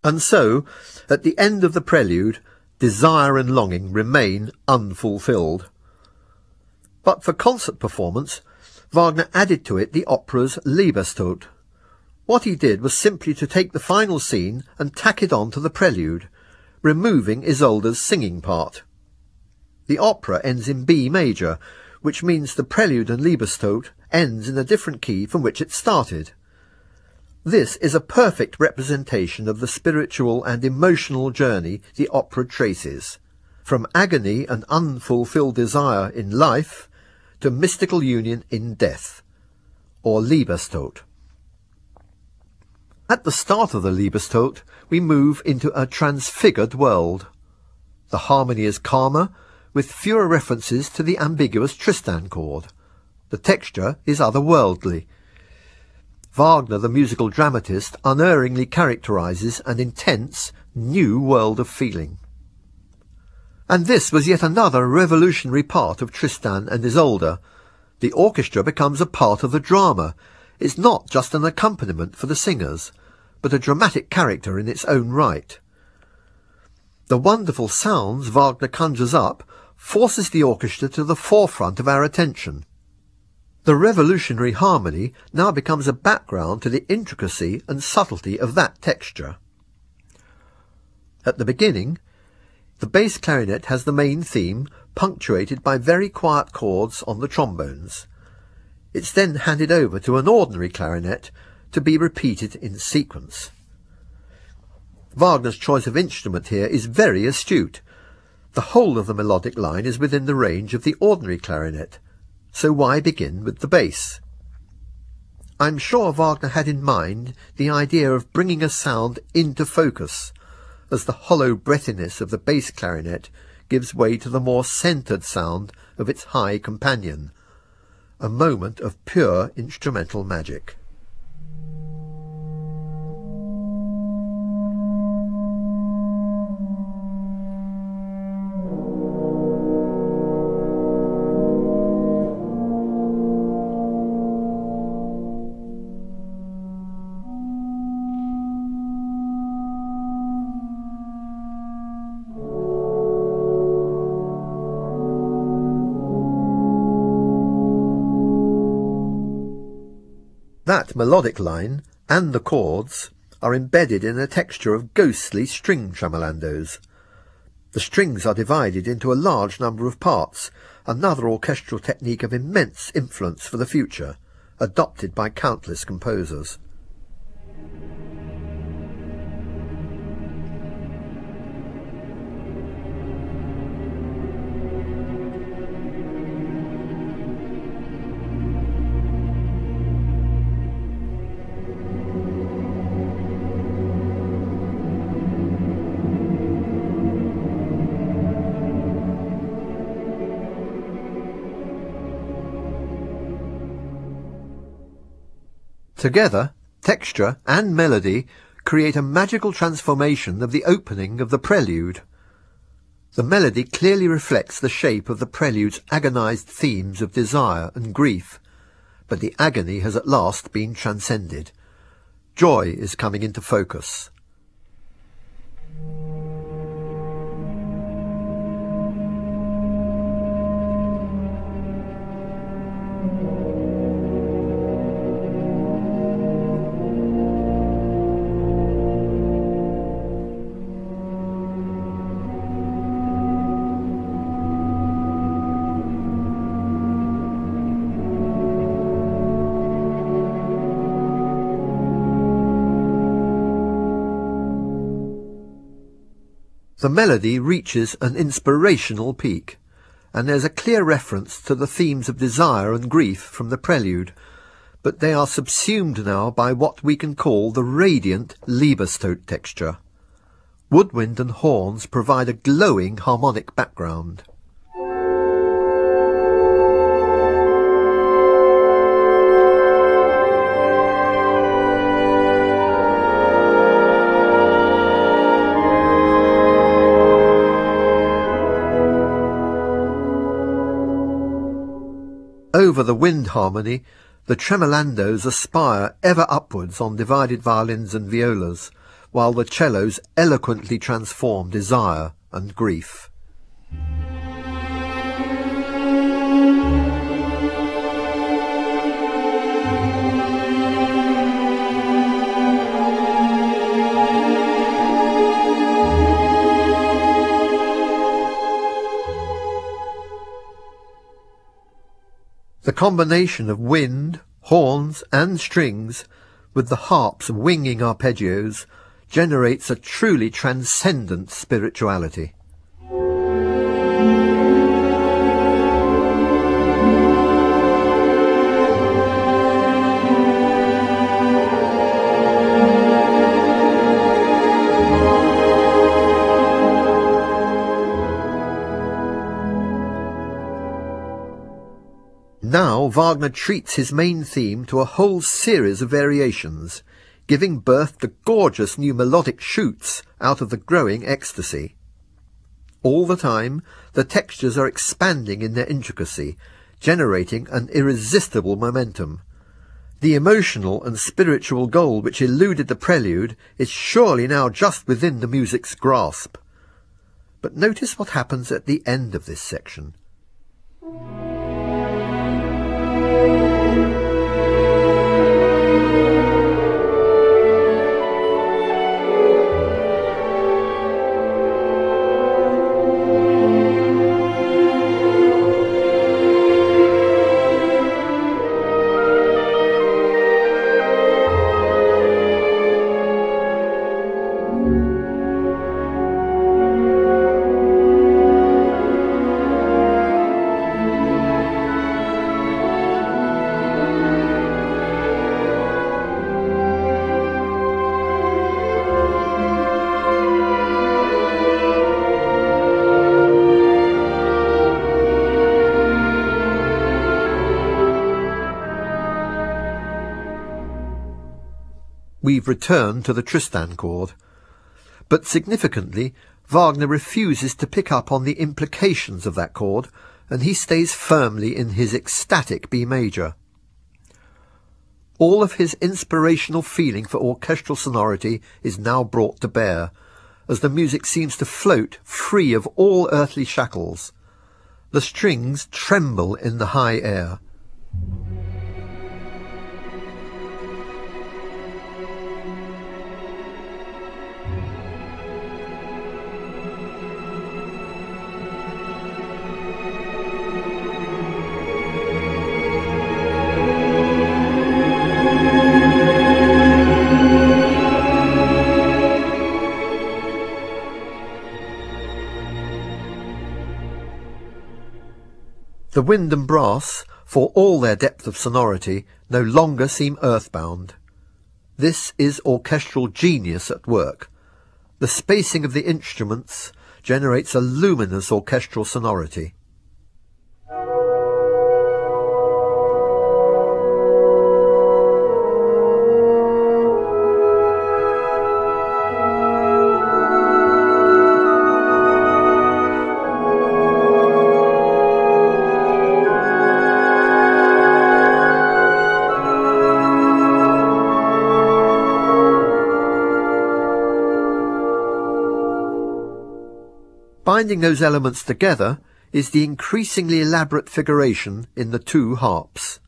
And so, at the end of the prelude, desire and longing remain unfulfilled. But for concert performance, Wagner added to it the opera's Liebestod. What he did was simply to take the final scene and tack it on to the prelude, removing Isolde's singing part. The opera ends in B major, which means the Prelude and Liebestod ends in a different key from which it started. This is a perfect representation of the spiritual and emotional journey the opera traces, from agony and unfulfilled desire in life to mystical union in death, or Liebestod. At the start of the Liebestod, we move into a transfigured world. The harmony is calmer, with fewer references to the ambiguous Tristan chord. The texture is otherworldly. Wagner, the musical dramatist, unerringly characterizes an intense, new world of feeling. And this was yet another revolutionary part of Tristan and Isolde. The orchestra becomes a part of the drama. It's not just an accompaniment for the singers, but a dramatic character in its own right. The wonderful sounds Wagner conjures up forces the orchestra to the forefront of our attention. The revolutionary harmony now becomes a background to the intricacy and subtlety of that texture. At the beginning, the bass clarinet has the main theme punctuated by very quiet chords on the trombones. It's then handed over to an ordinary clarinet to be repeated in sequence. Wagner's choice of instrument here is very astute. The whole of the melodic line is within the range of the ordinary clarinet, so why begin with the bass? I'm sure Wagner had in mind the idea of bringing a sound into focus, as the hollow breathiness of the bass clarinet gives way to the more centred sound of its high companion, a moment of pure instrumental magic. That melodic line and the chords are embedded in a texture of ghostly string tremolandos. The strings are divided into a large number of parts, another orchestral technique of immense influence for the future, adopted by countless composers. Together, texture and melody create a magical transformation of the opening of the prelude. The melody clearly reflects the shape of the prelude's agonized themes of desire and grief, but the agony has at last been transcended. Joy is coming into focus. The melody reaches an inspirational peak, and there's a clear reference to the themes of desire and grief from the prelude, but they are subsumed now by what we can call the radiant Liebestod texture. Woodwind and horns provide a glowing harmonic background. Over the wind harmony, the tremolandos aspire ever upwards on divided violins and violas, while the cellos eloquently transform desire and grief. The combination of wind, horns and strings, with the harp's winging arpeggios, generates a truly transcendent spirituality. Now Wagner treats his main theme to a whole series of variations, giving birth to gorgeous new melodic shoots out of the growing ecstasy. All the time, the textures are expanding in their intricacy, generating an irresistible momentum. The emotional and spiritual goal which eluded the prelude is surely now just within the music's grasp. But notice what happens at the end of this section. We've returned to the Tristan chord, but significantly, Wagner refuses to pick up on the implications of that chord, and he stays firmly in his ecstatic B major. All of his inspirational feeling for orchestral sonority is now brought to bear, as the music seems to float free of all earthly shackles. The strings tremble in the high air. The wind and brass, for all their depth of sonority, no longer seem earthbound. This is orchestral genius at work. The spacing of the instruments generates a luminous orchestral sonority. Binding those elements together is the increasingly elaborate figuration in the two harps.